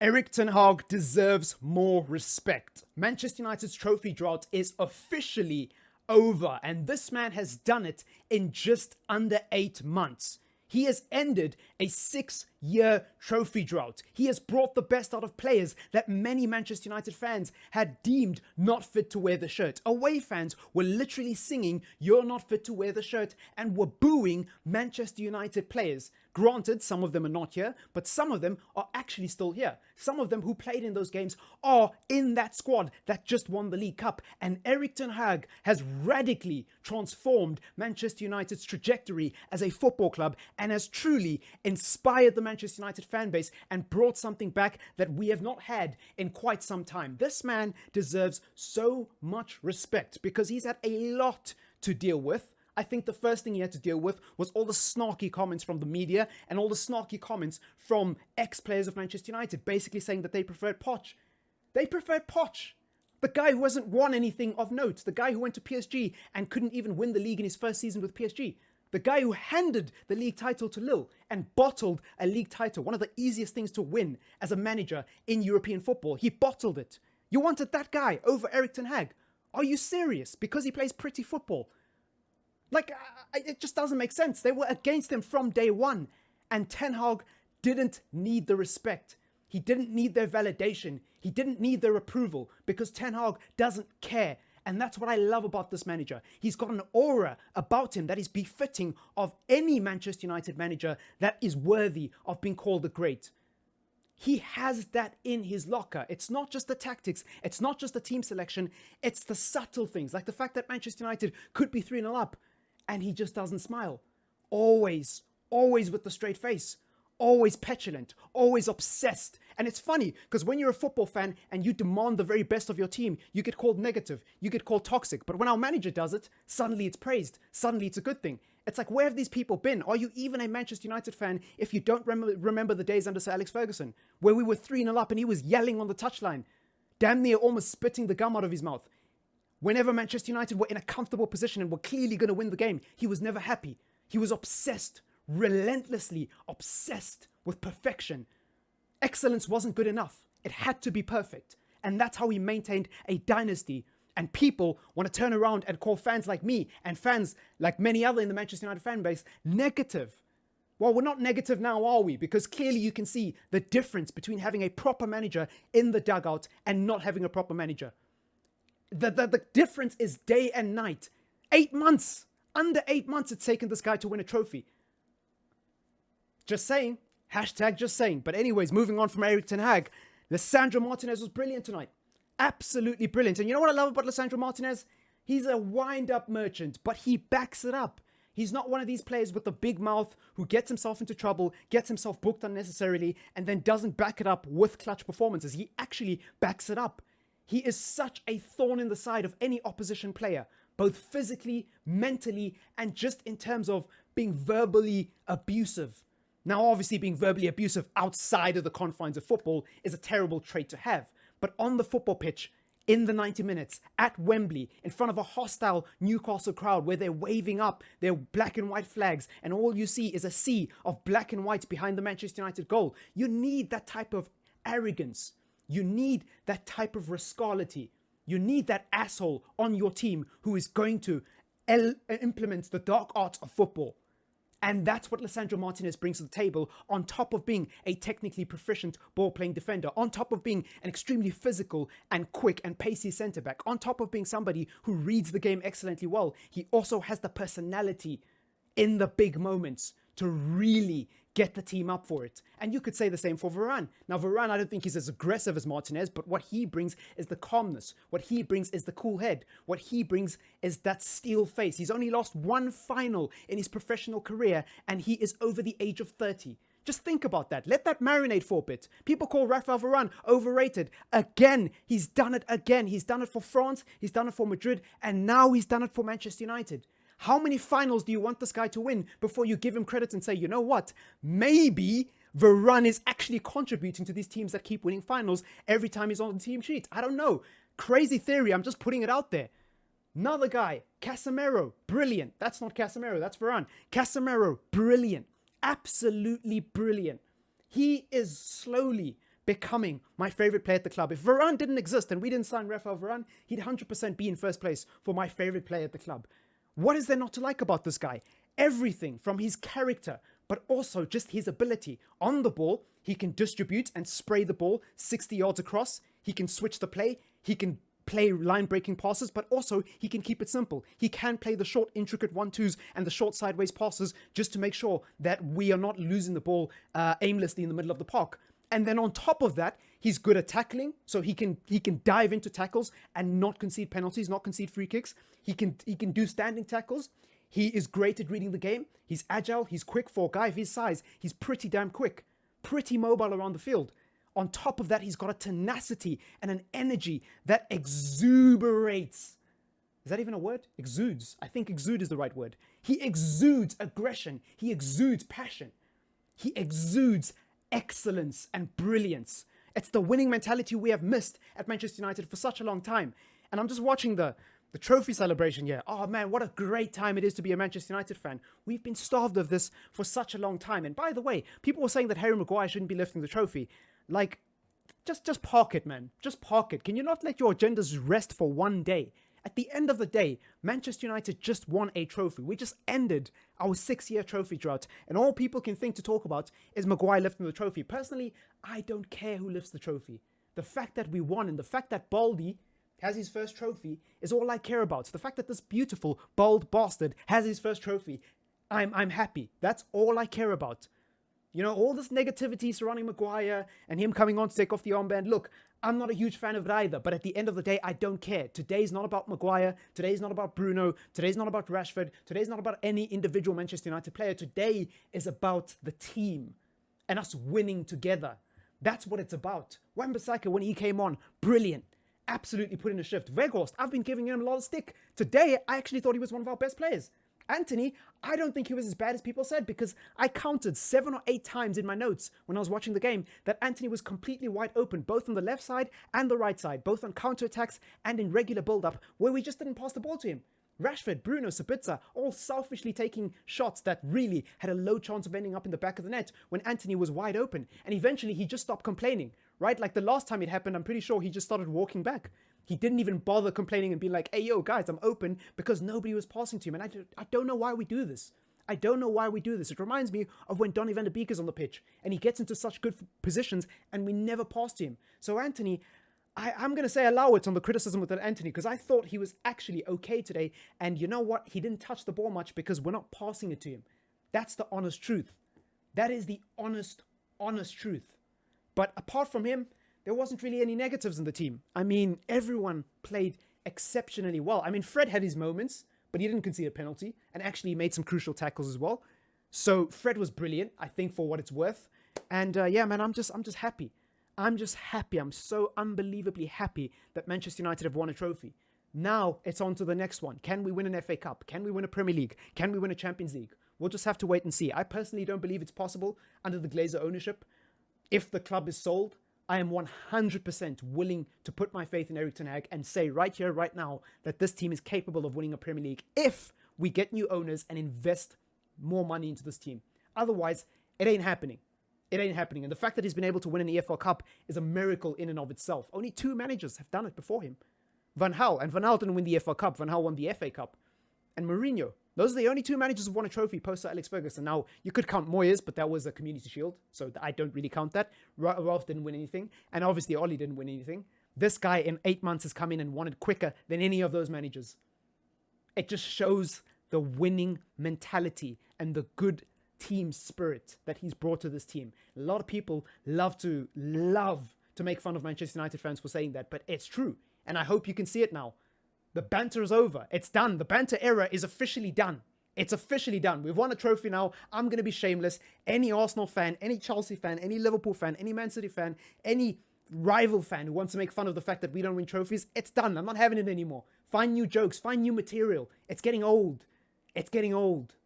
Erik ten Hag deserves more respect. Manchester United's trophy drought is officially over, and this man has done it in just under 8 months. He has ended a 6-year trophy drought. He has brought the best out of players that many Manchester United fans had deemed not fit to wear the shirt. Away fans were literally singing, "You're not fit to wear the shirt," and were booing Manchester United players. Granted, some of them are not here, but some of them are actually still here. Some of them who played in those games are in that squad that just won the League Cup. And Erik ten Hag has radically transformed Manchester United's trajectory as a football club and has truly inspired the Manchester United fan base and brought something back that we have not had in quite some time. This man deserves so much respect because he's had a lot to deal with. I think the first thing he had to deal with was all the snarky comments from the media and all the snarky comments from ex-players of Manchester United, basically saying that they preferred Poch. They preferred Poch. The guy who hasn't won anything of note. The guy who went to PSG and couldn't even win the league in his first season with PSG. The guy who handed the league title to Lille and bottled a league title. One of the easiest things to win as a manager in European football. He bottled it. You wanted that guy over Erik ten Hag. Are you serious? Because he plays pretty football. Like, it just doesn't make sense. They were against him from day one. And Ten Hag didn't need the respect. He didn't need their validation. He didn't need their approval because Ten Hag doesn't care. And that's what I love about this manager. He's got an aura about him that is befitting of any Manchester United manager that is worthy of being called a great. He has that in his locker. It's not just the tactics. It's not just the team selection. It's the subtle things, like the fact that Manchester United could be 3-0 up. And he just doesn't smile. Always with the straight face. Always petulant. Always obsessed. And it's funny, because when you're a football fan and you demand the very best of your team, you get called negative. You get called toxic. But when our manager does it, suddenly it's praised. Suddenly it's a good thing. It's like, where have these people been? Are you even a Manchester United fan if you don't remember the days under Sir Alex Ferguson, where we were 3-0 up and he was yelling on the touchline, damn near almost spitting the gum out of his mouth? Whenever Manchester United were in a comfortable position and were clearly going to win the game, he was never happy. He was obsessed, relentlessly obsessed with perfection. Excellence wasn't good enough. It had to be perfect. And that's how he maintained a dynasty. And people want to turn around and call fans like me and fans like many other in the Manchester United fan base negative. Well, we're not negative now, are we? Because clearly you can see the difference between having a proper manager in the dugout and not having a proper manager. The difference is day and night. 8 months. Under 8 months it's taken this guy to win a trophy. Just saying. Hashtag just saying. But anyways, moving on from Erik ten Hag, Lisandro Martinez was brilliant tonight. Absolutely brilliant. And you know what I love about Lisandro Martinez? He's a wind-up merchant, but he backs it up. He's not one of these players with a big mouth who gets himself into trouble, gets himself booked unnecessarily, and then doesn't back it up with clutch performances. He actually backs it up. He is such a thorn in the side of any opposition player, both physically, mentally, and just in terms of being verbally abusive. Now, obviously, being verbally abusive outside of the confines of football is a terrible trait to have. But on the football pitch, in the 90 minutes, at Wembley, in front of a hostile Newcastle crowd where they're waving up their black and white flags, and all you see is a sea of black and white behind the Manchester United goal, you need that type of arrogance. You need that type of rascality. You need that asshole on your team who is going to implement the dark art of football. And that's what Lisandro Martinez brings to the table, on top of being a technically proficient ball-playing defender, on top of being an extremely physical and quick and pacey centre-back, on top of being somebody who reads the game excellently well. He also has the personality in the big moments to really get the team up for it. And you could say the same for Varane. Now, Varane, I don't think he's as aggressive as Martinez, but what he brings is the calmness. What he brings is the cool head. What he brings is that steel face. He's only lost one final in his professional career, and he is over the age of 30. Just think about that. Let that marinate for a bit. People call Rafael Varane overrated. Again, he's done it again. He's done it for France, he's done it for Madrid, and now he's done it for Manchester United. How many finals do you want this guy to win before you give him credit and say, you know what? Maybe Varane is actually contributing to these teams that keep winning finals every time he's on the team sheet. I don't know. Crazy theory. I'm just putting it out there. Another guy, Casemiro, brilliant. That's not Casemiro, that's Varane. Casemiro, brilliant. Absolutely brilliant. He is slowly becoming my favorite player at the club. If Varane didn't exist and we didn't sign Rafael Varane, he'd 100% be in first place for my favorite player at the club. What is there not to like about this guy? Everything from his character, but also just his ability. On the ball, he can distribute and spray the ball 60 yards across. He can switch the play. He can play line-breaking passes, but also he can keep it simple. He can play the short, intricate 1-2s and the short sideways passes just to make sure that we are not losing the ball aimlessly in the middle of the park. And then on top of that, he's good at tackling, so he can dive into tackles and not concede penalties, not concede free kicks. He can do standing tackles. He is great at reading the game. He's agile. He's quick for a guy of his size. He's pretty damn quick, pretty mobile around the field. On top of that, he's got a tenacity and an energy that exuberates. Is that even a word? Exudes. I think exude is the right word. He exudes aggression. He exudes passion. He exudes excellence and brilliance. It's the winning mentality we have missed at Manchester United for such a long time. And I'm just watching the trophy celebration here. Oh man, what a great time it is to be a Manchester United fan. We've been starved of this for such a long time. And by the way, people were saying that Harry Maguire shouldn't be lifting the trophy. Like, just park it, man. Just park it. Can you not let your agendas rest for one day? At the end of the day, Manchester United just won a trophy. We just ended our 6-year trophy drought. And all people can think to talk about is Maguire lifting the trophy. Personally, I don't care who lifts the trophy. The fact that we won and the fact that Baldy has his first trophy is all I care about. The fact that this beautiful, bald bastard has his first trophy, I'm happy. That's all I care about. You know, all this negativity surrounding Maguire and him coming on to take off the armband. Look, I'm not a huge fan of it either, but at the end of the day, I don't care. Today's not about Maguire. Today's not about Bruno. Today's not about Rashford. Today's not about any individual Manchester United player. Today is about the team and us winning together. That's what it's about. Wan-Bissaka, when he came on, brilliant. Absolutely put in a shift. Weghorst, I've been giving him a lot of stick. Today, I actually thought he was one of our best players. Anthony, I don't think he was as bad as people said because I counted 7 or 8 times in my notes when I was watching the game that Anthony was completely wide open, both on the left side and the right side, both on counterattacks and in regular build-up where we just didn't pass the ball to him. Rashford, Bruno, Sabitzer, all selfishly taking shots that really had a low chance of ending up in the back of the net when Anthony was wide open. And eventually he just stopped complaining, right? Like the last time it happened, I'm pretty sure he just started walking back. He didn't even bother complaining and being like, hey, yo, guys, I'm open because nobody was passing to him. And I don't know why we do this. I don't know why we do this. It reminds me of when Donny van de Beek is on the pitch and he gets into such good positions and we never pass to him. So Anthony, I'm going to say allow it on the criticism with Anthony because I thought he was actually okay today. And you know what? He didn't touch the ball much because we're not passing it to him. That's the honest truth. That is the honest truth. But apart from him, there wasn't really any negatives in the team. I mean, everyone played exceptionally well. I mean, Fred had his moments, but he didn't concede a penalty and actually made some crucial tackles as well. So Fred was brilliant, I think, for what it's worth. And yeah, man, I'm just happy. I'm just happy. I'm so unbelievably happy that Manchester United have won a trophy. Now it's on to the next one. Can we win an FA Cup? Can we win a Premier League? Can we win a Champions League? We'll just have to wait and see. I personally don't believe it's possible under the Glazer ownership. If the club is sold, I am 100% willing to put my faith in Erik ten Hag and say right here, right now, that this team is capable of winning a Premier League if we get new owners and invest more money into this team. Otherwise, it ain't happening. It ain't happening. And the fact that he's been able to win an EFL Cup is a miracle in and of itself. Only 2 managers have done it before him. Van Gaal, and Van Gaal didn't win the EFL Cup. Van Gaal won the FA Cup. And Mourinho. Those are the only 2 managers who've won a trophy post Alex Ferguson. Now, you could count Moyes, but that was a Community Shield, so I don't really count that. Ralph didn't win anything, and obviously Oli didn't win anything. This guy in 8 months has come in and won it quicker than any of those managers. It just shows the winning mentality and the good team spirit that he's brought to this team. A lot of people love to make fun of Manchester United fans for saying that, but it's true, and I hope you can see it now. The banter is over. It's done. The banter era is officially done. It's officially done. We've won a trophy now. I'm going to be shameless. Any Arsenal fan, any Chelsea fan, any Liverpool fan, any Man City fan, any rival fan who wants to make fun of the fact that we don't win trophies, it's done. I'm not having it anymore. Find new jokes. Find new material. It's getting old. It's getting old.